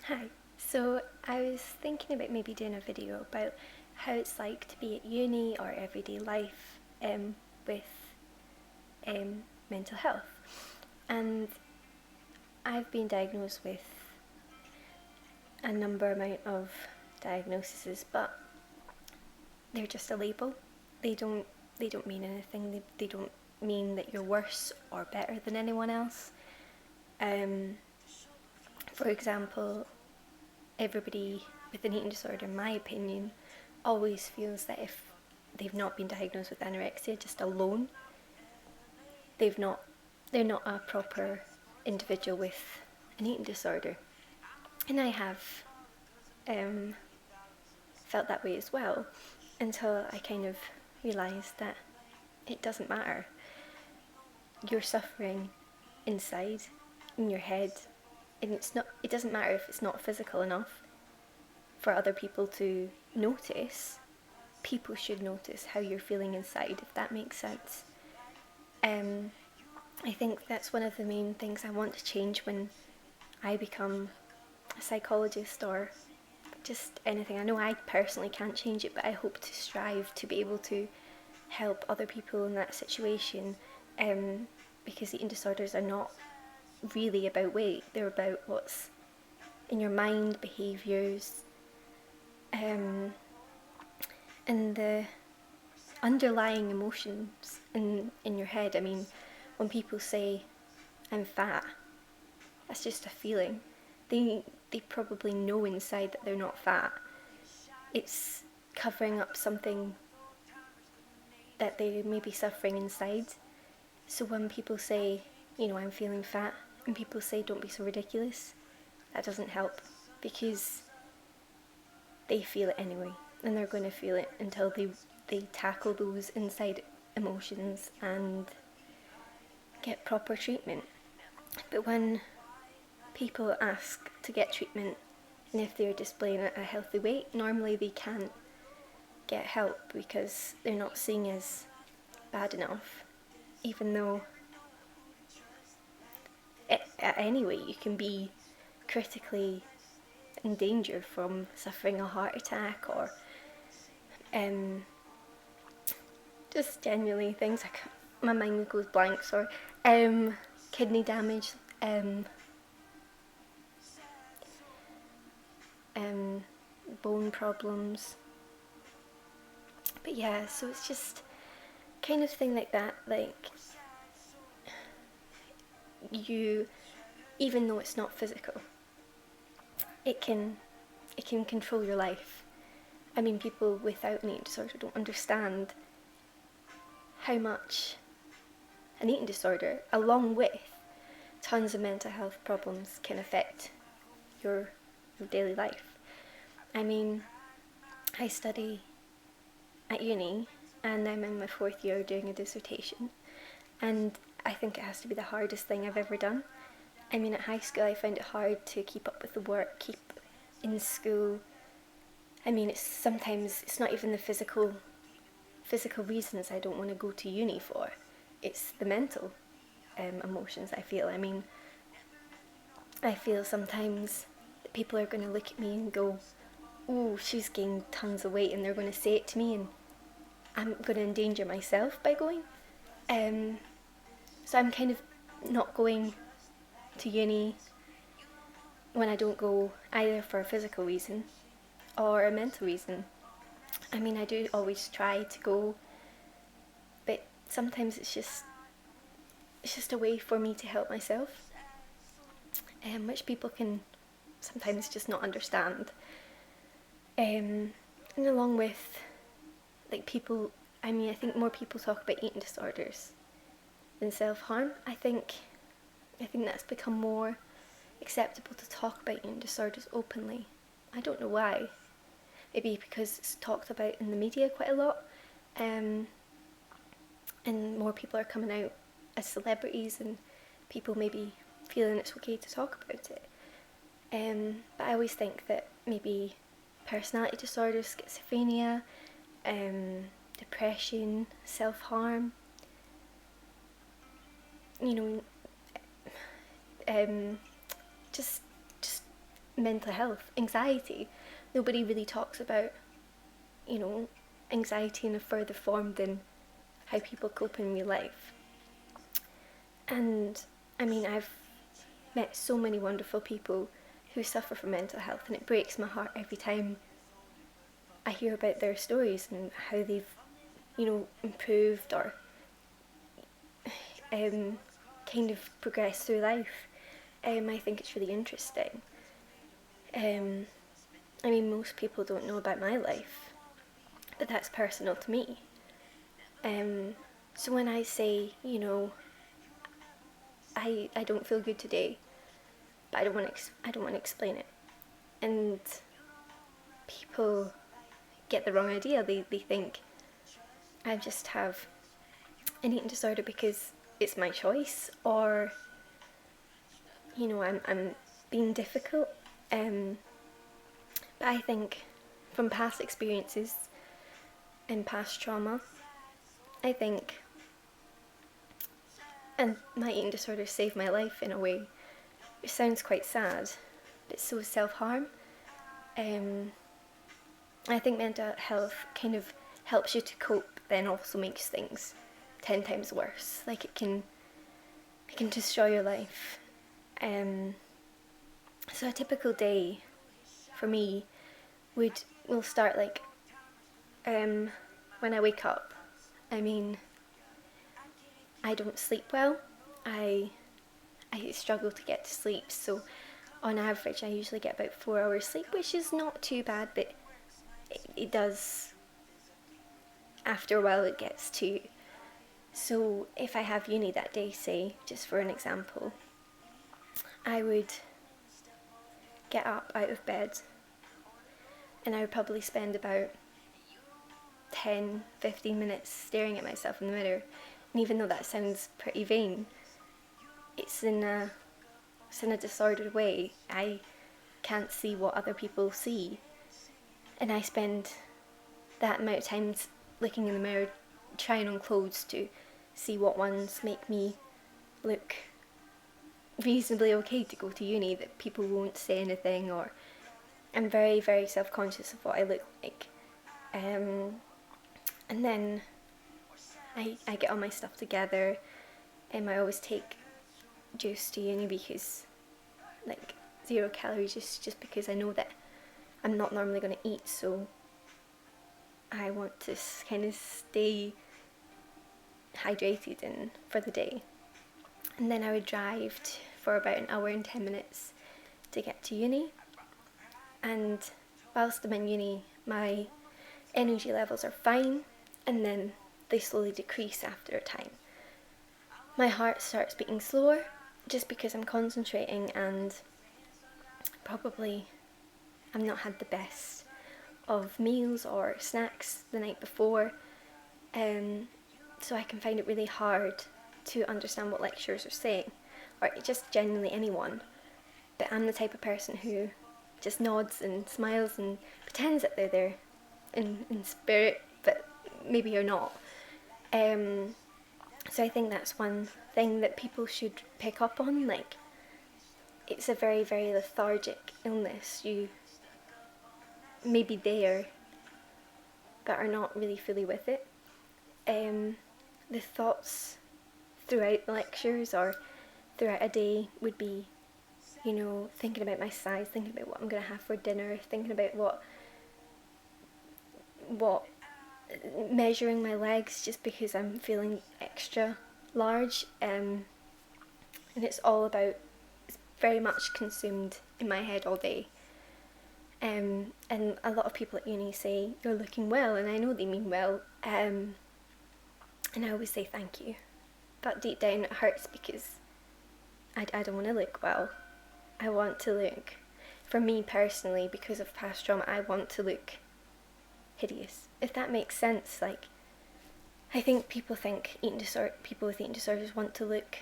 Hi. So I was thinking about maybe doing a video about how it's like to be at uni or everyday life with mental health. And I've been diagnosed with a number amount of diagnoses, but they're just a label. They don't they don't mean anything. They don't mean that you're worse or better than anyone else. Um, for example, everybody with an eating disorder, in my opinion, always feels that if they've not been diagnosed with anorexia just alone, they've not they're not a proper individual with an eating disorder. And I have um, felt that way as well until I kind of realised that it doesn't matter. You're suffering inside, in your head, and it doesn't matter if it's not physical enough for other people to notice. People should notice how you're feeling inside, if that makes sense. Um, I think that's one of the main things I want to change when I become a psychologist or just anything. I know I personally can't change it, but I hope to strive to be able to help other people in that situation, because eating disorders are not really about weight, they're about what's in your mind, behaviours, and the underlying emotions in your head. I mean, when people say I'm fat, that's just a feeling. They probably know inside that they're not fat. It's covering up something that they may be suffering inside. So when people say, I'm feeling fat, and people say don't be so ridiculous, that doesn't help, because they feel it anyway, and they're going to feel it until they tackle those inside emotions and get proper treatment. But when people ask to get treatment and if they're displaying a healthy weight, normally they can't get help because they're not seen as bad enough, even though at any weight you can be critically in danger from suffering a heart attack or just genuinely things like, my mind goes blank, sorry, kidney damage, bone problems. But yeah, so it's just kind of thing like that, like you, even though it's not physical, it can control your life. I mean, people without an eating disorder don't understand how much an eating disorder, along with tons of mental health problems, can affect your daily life. I mean, I study at uni and I'm in my 4th year doing a dissertation, and I think it has to be the hardest thing I've ever done. I mean, at high school I found it hard to keep up with the work, keep in school. I mean, it's not even the physical reasons I don't want to go to uni for. It's the mental emotions I feel. I mean, I feel sometimes that people are going to look at me and go, "Oh, she's gained tons of weight," and they're going to say it to me, and I'm going to endanger myself by going. So I'm kind of not going to uni when I don't go either for a physical reason or a mental reason. I mean, I do always try to go, but sometimes it's just a way for me to help myself, which people can sometimes just not understand. And along with, like, people, I mean, I think more people talk about eating disorders than self-harm. I think that's become more acceptable to talk about eating disorders openly. I don't know why. Maybe because it's talked about in the media quite a lot, and more people are coming out as celebrities, and people maybe feeling it's okay to talk about it. But I always think that maybe personality disorders, schizophrenia, depression, self-harm, you know, just mental health, anxiety. Nobody really talks about, you know, anxiety in a further form than how people cope in real life. And I mean, I've met so many wonderful people who suffer from mental health, and it breaks my heart every time I hear about their stories and how they've, you know, improved or kind of progressed through life. I think it's really interesting. I mean, most people don't know about my life, but that's personal to me. So when I say, you know, I don't feel good today, but I don't want to explain it, and people get the wrong idea. They think I just have an eating disorder because it's my choice, or you know, I'm being difficult. But I think from past experiences and past trauma, I think, and my eating disorder saved my life in a way. It sounds quite sad, but it's so self-harm. I think mental health kind of helps you to cope, then also makes things 10 times worse. Like it can destroy your life. So a typical day for me will start like when I wake up. I mean, I don't sleep well. I struggle to get to sleep, so on average I usually get about 4 hours sleep, which is not too bad, but it does, after a while it gets to. So if I have uni that day, say, just for an example, I would get up out of bed and I would probably spend about 10-15 minutes staring at myself in the mirror. And even though that sounds pretty vain, it's in a disordered way. I can't see what other people see, and I spend that amount of time looking in the mirror, trying on clothes to see what ones make me look reasonably okay to go to uni, that people won't say anything, or I'm very, very self-conscious of what I look like. And then I get all my stuff together, and I always take juice to uni because, like, 0 calories, just because I know that I'm not normally going to eat, so I want to kind of stay hydrated and for the day. And then I would drive for about an hour and 10 minutes to get to uni, and whilst I'm in uni my energy levels are fine, and then they slowly decrease after a time. My heart starts beating slower just because I'm concentrating, and probably I've not had the best of meals or snacks the night before, so I can find it really hard to understand what lecturers are saying, or just genuinely anyone. But I'm the type of person who just nods and smiles and pretends that they're there in spirit, but maybe you're not. So I think that's one thing that people should pick up on. Like, it's a very, very lethargic illness. You may be there, but are not really fully with it. The thoughts throughout the lectures or throughout a day would be, you know, thinking about my size, thinking about what I'm going to have for dinner, thinking about what measuring my legs just because I'm feeling extra large, and it's very much consumed in my head all day. And a lot of people at uni say you're looking well, and I know they mean well, and I always say thank you, but deep down it hurts because I don't want to look well. I want to look, for me personally, because of past trauma, I want to look hideous, if that makes sense. Like, I think people with eating disorders want to look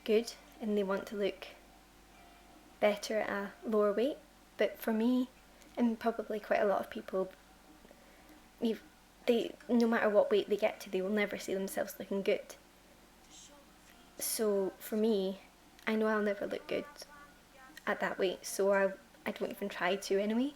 good, and they want to look better at a lower weight. But for me, and probably quite a lot of people, no matter what weight they get to, they will never see themselves looking good. So for me, I know I'll never look good at that weight, so I don't even try to anyway.